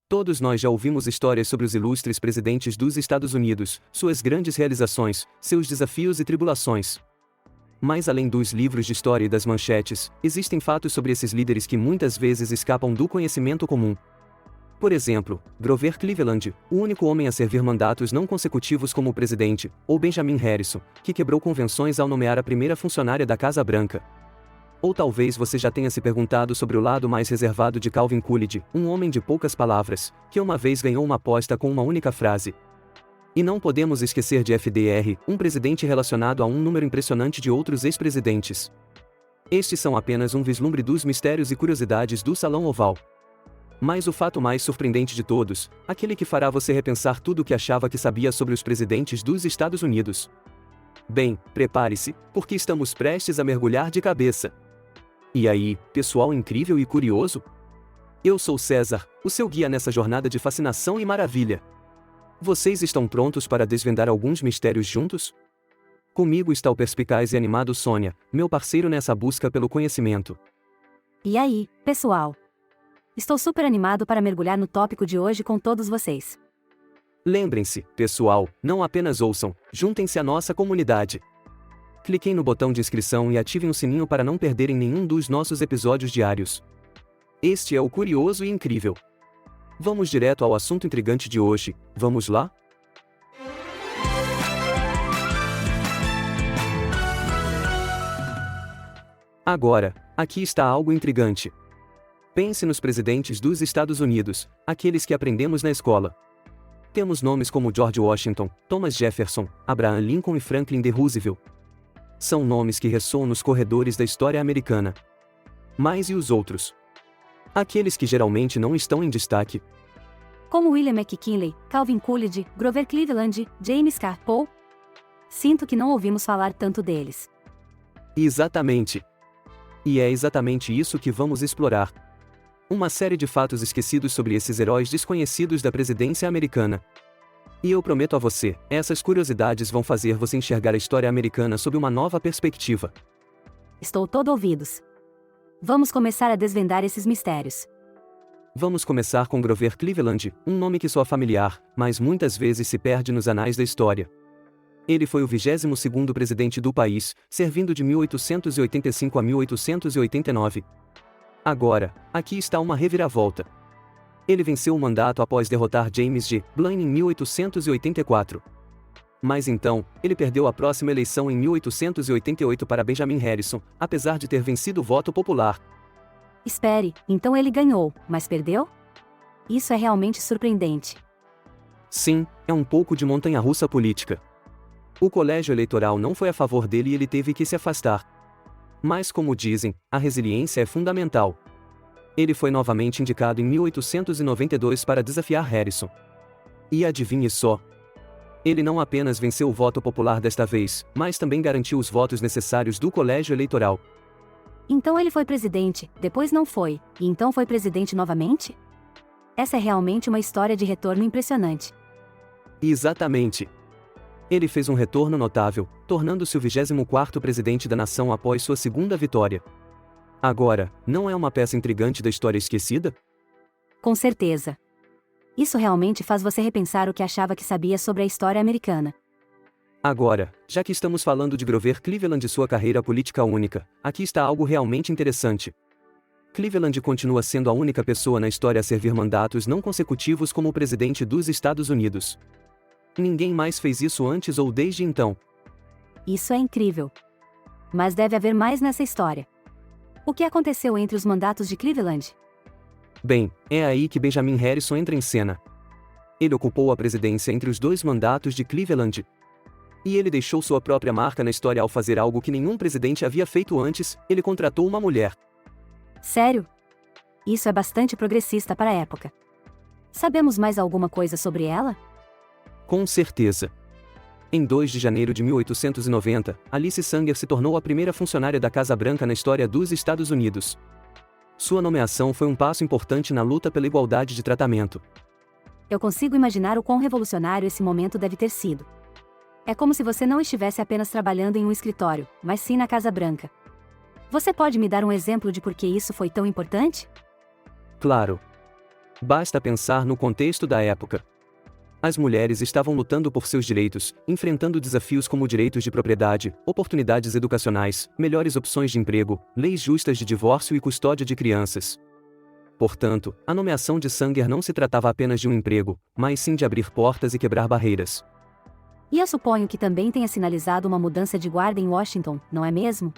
Todos nós já ouvimos histórias sobre os ilustres presidentes dos Estados Unidos, suas grandes realizações, seus desafios e tribulações. Mas além dos livros de história e das manchetes, existem fatos sobre esses líderes que muitas vezes escapam do conhecimento comum. Por exemplo, Grover Cleveland, o único homem a servir mandatos não consecutivos como presidente, ou Benjamin Harrison, que quebrou convenções ao nomear a primeira funcionária da Casa Branca. Ou talvez você já tenha se perguntado sobre o lado mais reservado de Calvin Coolidge, um homem de poucas palavras, que uma vez ganhou uma aposta com uma única frase. E não podemos esquecer de FDR, um presidente relacionado a um número impressionante de outros ex-presidentes. Estes são apenas um vislumbre dos mistérios e curiosidades do Salão Oval. Mas o fato mais surpreendente de todos, aquele que fará você repensar tudo o que achava que sabia sobre os presidentes dos Estados Unidos. Bem, prepare-se, porque estamos prestes a mergulhar de cabeça. E aí, pessoal incrível e curioso? Eu sou César, o seu guia nessa jornada de fascinação e maravilha. Vocês estão prontos para desvendar alguns mistérios juntos? Comigo está o perspicaz e animado Sônia, meu parceiro nessa busca pelo conhecimento. E aí, pessoal? Estou super animado para mergulhar no tópico de hoje com todos vocês. Lembrem-se, pessoal, não apenas ouçam, juntem-se à nossa comunidade. Cliquem no botão de inscrição e ativem o sininho para não perderem nenhum dos nossos episódios diários. Este é o curioso e incrível. Vamos direto ao assunto intrigante de hoje, vamos lá? Agora, aqui está algo intrigante. Pense nos presidentes dos Estados Unidos, aqueles que aprendemos na escola. Temos nomes como George Washington, Thomas Jefferson, Abraham Lincoln e Franklin D. Roosevelt. São nomes que ressoam nos corredores da história americana. Mas e os outros? Aqueles que geralmente não estão em destaque. Como William McKinley, Calvin Coolidge, Grover Cleveland, James K. Polk? Sinto que não ouvimos falar tanto deles. Exatamente. E é exatamente isso que vamos explorar. Uma série de fatos esquecidos sobre esses heróis desconhecidos da presidência americana. E eu prometo a você, essas curiosidades vão fazer você enxergar a história americana sob uma nova perspectiva. Estou todo ouvidos. Vamos começar a desvendar esses mistérios. Vamos começar com Grover Cleveland, um nome que soa familiar, mas muitas vezes se perde nos anais da história. Ele foi o 22º presidente do país, servindo de 1885 a 1889. Agora, aqui está uma reviravolta. Ele venceu o mandato após derrotar James G. Blaine em 1884. Mas então, ele perdeu a próxima eleição em 1888 para Benjamin Harrison, apesar de ter vencido o voto popular. Espere, então ele ganhou, mas perdeu? Isso é realmente surpreendente. Sim, é um pouco de montanha-russa política. O colégio eleitoral não foi a favor dele e ele teve que se afastar. Mas como dizem, a resiliência é fundamental. Ele foi novamente indicado em 1892 para desafiar Harrison. E adivinhe só. Ele não apenas venceu o voto popular desta vez, mas também garantiu os votos necessários do colégio eleitoral. Então ele foi presidente, depois não foi, e então foi presidente novamente? Essa é realmente uma história de retorno impressionante. Exatamente. Ele fez um retorno notável, tornando-se o 24º presidente da nação após sua segunda vitória. Agora, não é uma peça intrigante da história esquecida? Com certeza. Isso realmente faz você repensar o que achava que sabia sobre a história americana. Agora, já que estamos falando de Grover Cleveland e sua carreira política única, aqui está algo realmente interessante. Cleveland continua sendo a única pessoa na história a servir mandatos não consecutivos como presidente dos Estados Unidos. Ninguém mais fez isso antes ou desde então. Isso é incrível. Mas deve haver mais nessa história. O que aconteceu entre os mandatos de Cleveland? Bem, é aí que Benjamin Harrison entra em cena. Ele ocupou a presidência entre os dois mandatos de Cleveland. E ele deixou sua própria marca na história ao fazer algo que nenhum presidente havia feito antes, ele contratou uma mulher. Sério? Isso é bastante progressista para a época. Sabemos mais alguma coisa sobre ela? Com certeza. Em 2 de janeiro de 1890, Alice Sanger se tornou a primeira funcionária da Casa Branca na história dos Estados Unidos. Sua nomeação foi um passo importante na luta pela igualdade de tratamento. Eu consigo imaginar o quão revolucionário esse momento deve ter sido. É como se você não estivesse apenas trabalhando em um escritório, mas sim na Casa Branca. Você pode me dar um exemplo de por que isso foi tão importante? Claro. Basta pensar no contexto da época. As mulheres estavam lutando por seus direitos, enfrentando desafios como direitos de propriedade, oportunidades educacionais, melhores opções de emprego, leis justas de divórcio e custódia de crianças. Portanto, a nomeação de Sanger não se tratava apenas de um emprego, mas sim de abrir portas e quebrar barreiras. E eu suponho que também tenha sinalizado uma mudança de guarda em Washington, não é mesmo?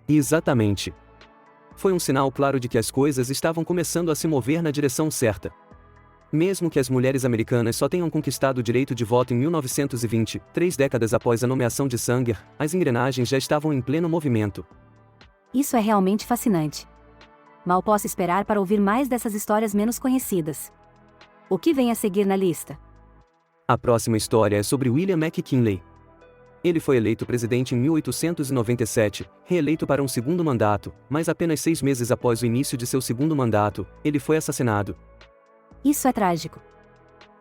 Exatamente. Foi um sinal claro de que as coisas estavam começando a se mover na direção certa. Mesmo que as mulheres americanas só tenham conquistado o direito de voto em 1920, 3 décadas após a nomeação de Sanger, as engrenagens já estavam em pleno movimento. Isso é realmente fascinante. Mal posso esperar para ouvir mais dessas histórias menos conhecidas. O que vem a seguir na lista? A próxima história é sobre William McKinley. Ele foi eleito presidente em 1897, reeleito para um segundo mandato, mas apenas 6 meses após o início de seu segundo mandato, ele foi assassinado. Isso é trágico.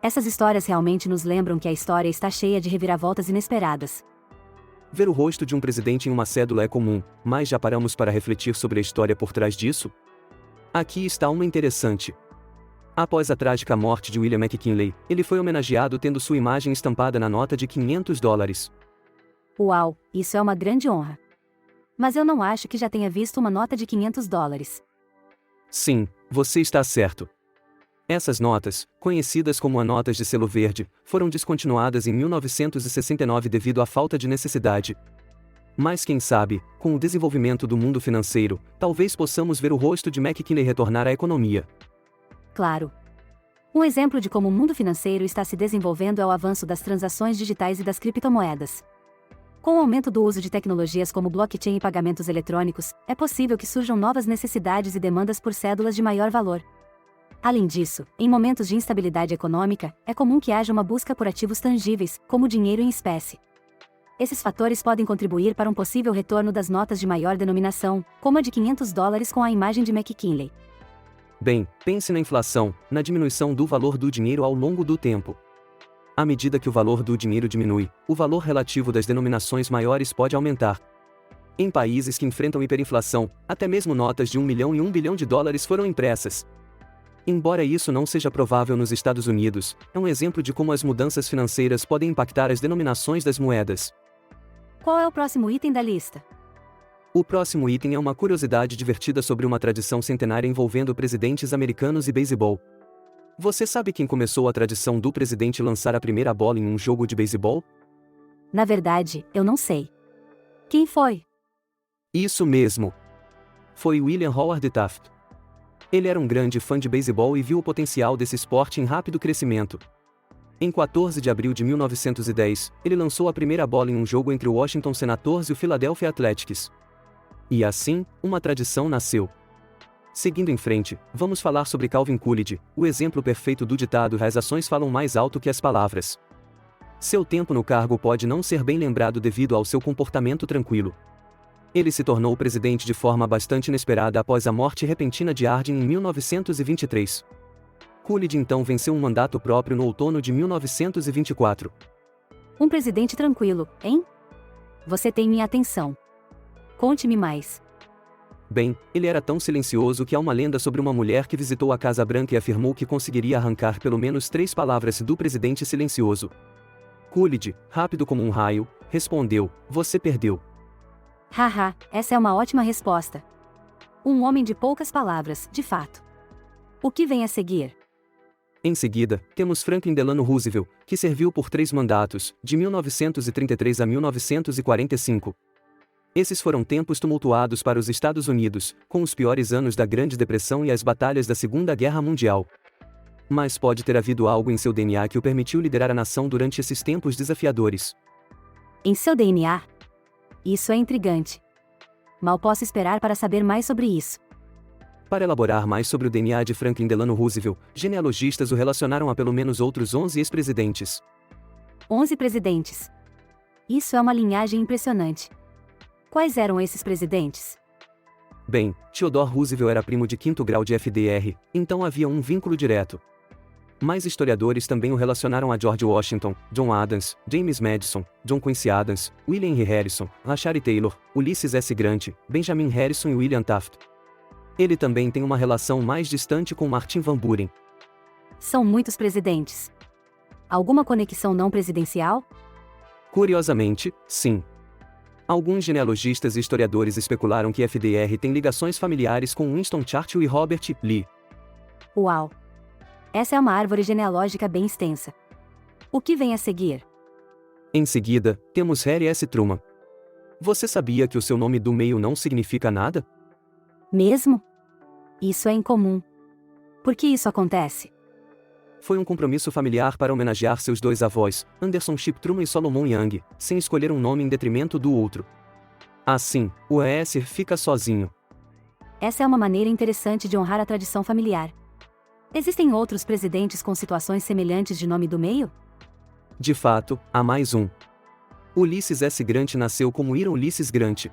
Essas histórias realmente nos lembram que a história está cheia de reviravoltas inesperadas. Ver o rosto de um presidente em uma cédula é comum, mas já paramos para refletir sobre a história por trás disso? Aqui está uma interessante. Após a trágica morte de William McKinley, ele foi homenageado tendo sua imagem estampada na nota de $500. Uau, isso é uma grande honra. Mas eu não acho que já tenha visto uma nota de $500. Sim, você está certo. Essas notas, conhecidas como as notas de selo verde, foram descontinuadas em 1969 devido à falta de necessidade. Mas quem sabe, com o desenvolvimento do mundo financeiro, talvez possamos ver o rosto de McKinley retornar à economia. Claro. Um exemplo de como o mundo financeiro está se desenvolvendo é o avanço das transações digitais e das criptomoedas. Com o aumento do uso de tecnologias como blockchain e pagamentos eletrônicos, é possível que surjam novas necessidades e demandas por cédulas de maior valor. Além disso, em momentos de instabilidade econômica, é comum que haja uma busca por ativos tangíveis, como dinheiro em espécie. Esses fatores podem contribuir para um possível retorno das notas de maior denominação, como a de $500 com a imagem de McKinley. Bem, pense na inflação, na diminuição do valor do dinheiro ao longo do tempo. À medida que o valor do dinheiro diminui, o valor relativo das denominações maiores pode aumentar. Em países que enfrentam hiperinflação, até mesmo notas de $1 milhão e $1 bilhão foram impressas. Embora isso não seja provável nos Estados Unidos, é um exemplo de como as mudanças financeiras podem impactar as denominações das moedas. Qual é o próximo item da lista? O próximo item é uma curiosidade divertida sobre uma tradição centenária envolvendo presidentes americanos e beisebol. Você sabe quem começou a tradição do presidente lançar a primeira bola em um jogo de beisebol? Na verdade, eu não sei. Quem foi? Isso mesmo. Foi William Howard Taft. Ele era um grande fã de beisebol e viu o potencial desse esporte em rápido crescimento. Em 14 de abril de 1910, ele lançou a primeira bola em um jogo entre o Washington Senators e o Philadelphia Athletics. E assim, uma tradição nasceu. Seguindo em frente, vamos falar sobre Calvin Coolidge, o exemplo perfeito do ditado "as ações falam mais alto que as palavras". Seu tempo no cargo pode não ser bem lembrado devido ao seu comportamento tranquilo. Ele se tornou presidente de forma bastante inesperada após a morte repentina de Harding em 1923. Coolidge então venceu um mandato próprio no outono de 1924. Um presidente tranquilo, hein? Você tem minha atenção. Conte-me mais. Bem, ele era tão silencioso que há uma lenda sobre uma mulher que visitou a Casa Branca e afirmou que conseguiria arrancar pelo menos 3 palavras do presidente silencioso. Coolidge, rápido como um raio, respondeu: "Você perdeu." Haha, essa é uma ótima resposta. Um homem de poucas palavras, de fato. O que vem a seguir? Em seguida, temos Franklin Delano Roosevelt, que serviu por 3 mandatos, de 1933 a 1945. Esses foram tempos tumultuados para os Estados Unidos, com os piores anos da Grande Depressão e as batalhas da Segunda Guerra Mundial. Mas pode ter havido algo em seu DNA que o permitiu liderar a nação durante esses tempos desafiadores. Em seu DNA? Isso é intrigante. Mal posso esperar para saber mais sobre isso. Para elaborar mais sobre o DNA de Franklin Delano Roosevelt, genealogistas o relacionaram a pelo menos outros 11 ex-presidentes. 11 presidentes. Isso é uma linhagem impressionante. Quais eram esses presidentes? Bem, Theodore Roosevelt era primo de 5º grau de FDR, então havia um vínculo direto. Mais historiadores também o relacionaram a George Washington, John Adams, James Madison, John Quincy Adams, William Henry Harrison, Zachary Taylor, Ulysses S. Grant, Benjamin Harrison e William Taft. Ele também tem uma relação mais distante com Martin Van Buren. São muitos presidentes. Alguma conexão não presidencial? Curiosamente, sim. Alguns genealogistas e historiadores especularam que FDR tem ligações familiares com Winston Churchill e Robert Lee. Uau! Essa é uma árvore genealógica bem extensa. O que vem a seguir? Em seguida, temos Harry S. Truman. Você sabia que o seu nome do meio não significa nada? Mesmo? Isso é incomum. Por que isso acontece? Foi um compromisso familiar para homenagear seus dois avós, Anderson Shipp Truman e Solomon Young, sem escolher um nome em detrimento do outro. Assim, o ES fica sozinho. Essa é uma maneira interessante de honrar a tradição familiar. Existem outros presidentes com situações semelhantes de nome do meio? De fato, há mais um. Ulysses S. Grant nasceu como Hiram Ulysses Grant.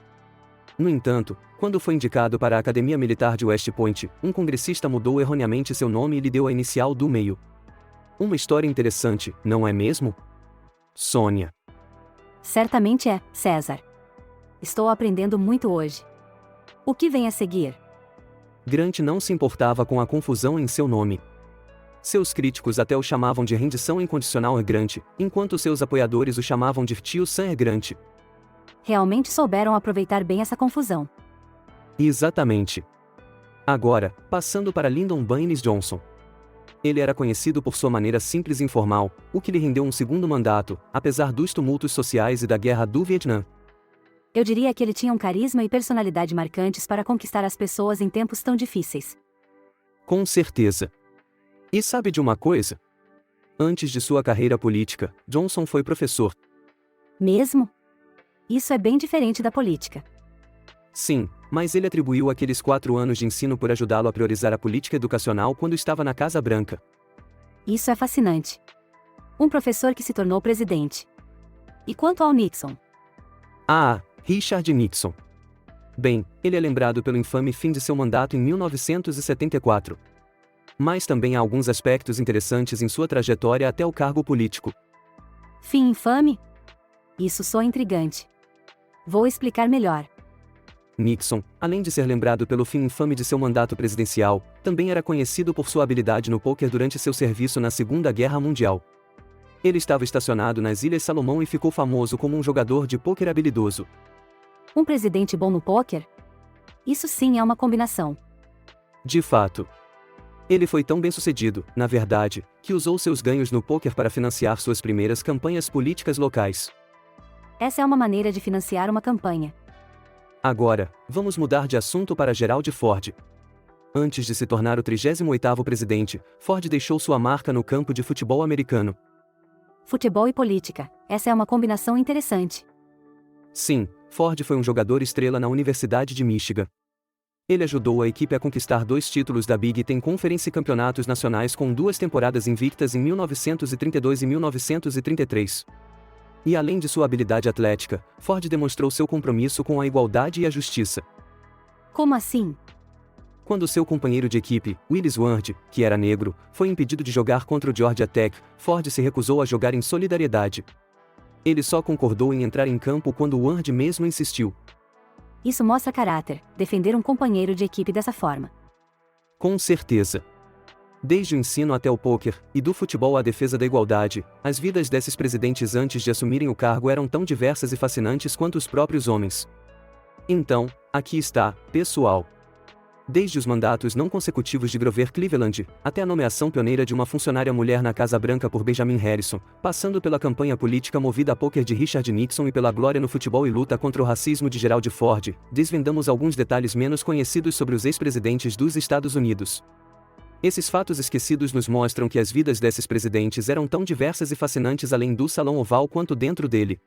No entanto, quando foi indicado para a Academia Militar de West Point, um congressista mudou erroneamente seu nome e lhe deu a inicial do meio. Uma história interessante, não é mesmo? Sônia. Certamente é, César. Estou aprendendo muito hoje. O que vem a seguir? Grant não se importava com a confusão em seu nome. Seus críticos até o chamavam de rendição incondicional Grant, enquanto seus apoiadores o chamavam de tio Sam Grant. Realmente souberam aproveitar bem essa confusão. Exatamente. Agora, passando para Lyndon Baines Johnson. Ele era conhecido por sua maneira simples e informal, o que lhe rendeu um segundo mandato, apesar dos tumultos sociais e da Guerra do Vietnã. Eu diria que ele tinha um carisma e personalidade marcantes para conquistar as pessoas em tempos tão difíceis. Com certeza. E sabe de uma coisa? Antes de sua carreira política, Johnson foi professor. Mesmo? Isso é bem diferente da política. Sim, mas ele atribuiu aqueles 4 anos de ensino por ajudá-lo a priorizar a política educacional quando estava na Casa Branca. Isso é fascinante. Um professor que se tornou presidente. E quanto ao Nixon? Ah, Richard Nixon. Bem, ele é lembrado pelo infame fim de seu mandato em 1974. Mas também há alguns aspectos interessantes em sua trajetória até o cargo político. Fim infame? Isso soa intrigante. Vou explicar melhor. Nixon, além de ser lembrado pelo fim infame de seu mandato presidencial, também era conhecido por sua habilidade no pôquer durante seu serviço na Segunda Guerra Mundial. Ele estava estacionado nas Ilhas Salomão e ficou famoso como um jogador de pôquer habilidoso. Um presidente bom no pôquer? Isso sim é uma combinação. De fato. Ele foi tão bem-sucedido, na verdade, que usou seus ganhos no pôquer para financiar suas primeiras campanhas políticas locais. Essa é uma maneira de financiar uma campanha. Agora, vamos mudar de assunto para Gerald Ford. Antes de se tornar o 38º presidente, Ford deixou sua marca no campo de futebol americano. Futebol e política, essa é uma combinação interessante. Sim, Ford foi um jogador estrela na Universidade de Michigan. Ele ajudou a equipe a conquistar 2 títulos da Big Ten Conference e campeonatos nacionais com 2 temporadas invictas em 1932 e 1933. E além de sua habilidade atlética, Ford demonstrou seu compromisso com a igualdade e a justiça. Como assim? Quando seu companheiro de equipe, Willis Ward, que era negro, foi impedido de jogar contra o Georgia Tech, Ford se recusou a jogar em solidariedade. Ele só concordou em entrar em campo quando Ward mesmo insistiu. Isso mostra caráter, defender um companheiro de equipe dessa forma. Com certeza. Desde o ensino até o pôquer, e do futebol à defesa da igualdade, as vidas desses presidentes antes de assumirem o cargo eram tão diversas e fascinantes quanto os próprios homens. Então, aqui está, pessoal. Desde os mandatos não consecutivos de Grover Cleveland, até a nomeação pioneira de uma funcionária mulher na Casa Branca por Benjamin Harrison, passando pela campanha política movida a pôquer de Richard Nixon e pela glória no futebol e luta contra o racismo de Gerald Ford, desvendamos alguns detalhes menos conhecidos sobre os ex-presidentes dos Estados Unidos. Esses fatos esquecidos nos mostram que as vidas desses presidentes eram tão diversas e fascinantes além do salão oval quanto dentro dele.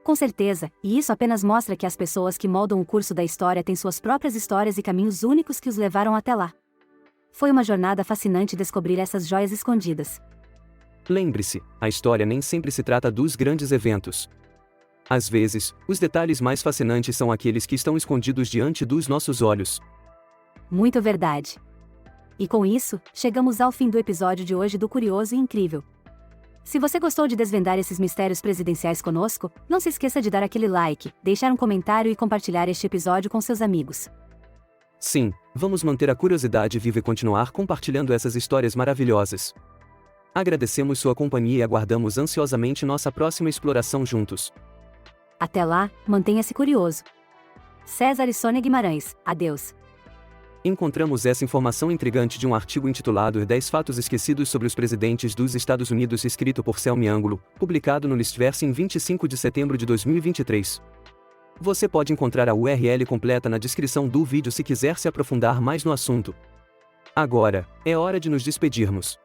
Com certeza, e isso apenas mostra que as pessoas que moldam o curso da história têm suas próprias histórias e caminhos únicos que os levaram até lá. Foi uma jornada fascinante descobrir essas joias escondidas. Lembre-se, a história nem sempre se trata dos grandes eventos. Às vezes, os detalhes mais fascinantes são aqueles que estão escondidos diante dos nossos olhos. Muito verdade. E com isso, chegamos ao fim do episódio de hoje do Curioso e Incrível. Se você gostou de desvendar esses mistérios presidenciais conosco, não se esqueça de dar aquele like, deixar um comentário e compartilhar este episódio com seus amigos. Sim, vamos manter a curiosidade viva e continuar compartilhando essas histórias maravilhosas. Agradecemos sua companhia e aguardamos ansiosamente nossa próxima exploração juntos. Até lá, mantenha-se curioso. César e Sônia Guimarães, adeus. Encontramos essa informação intrigante de um artigo intitulado 10 Fatos Esquecidos sobre os Presidentes dos Estados Unidos, escrito por Selmy Ângulo, publicado no Listverse em 25 de setembro de 2023. Você pode encontrar a URL completa na descrição do vídeo se quiser se aprofundar mais no assunto. Agora, é hora de nos despedirmos.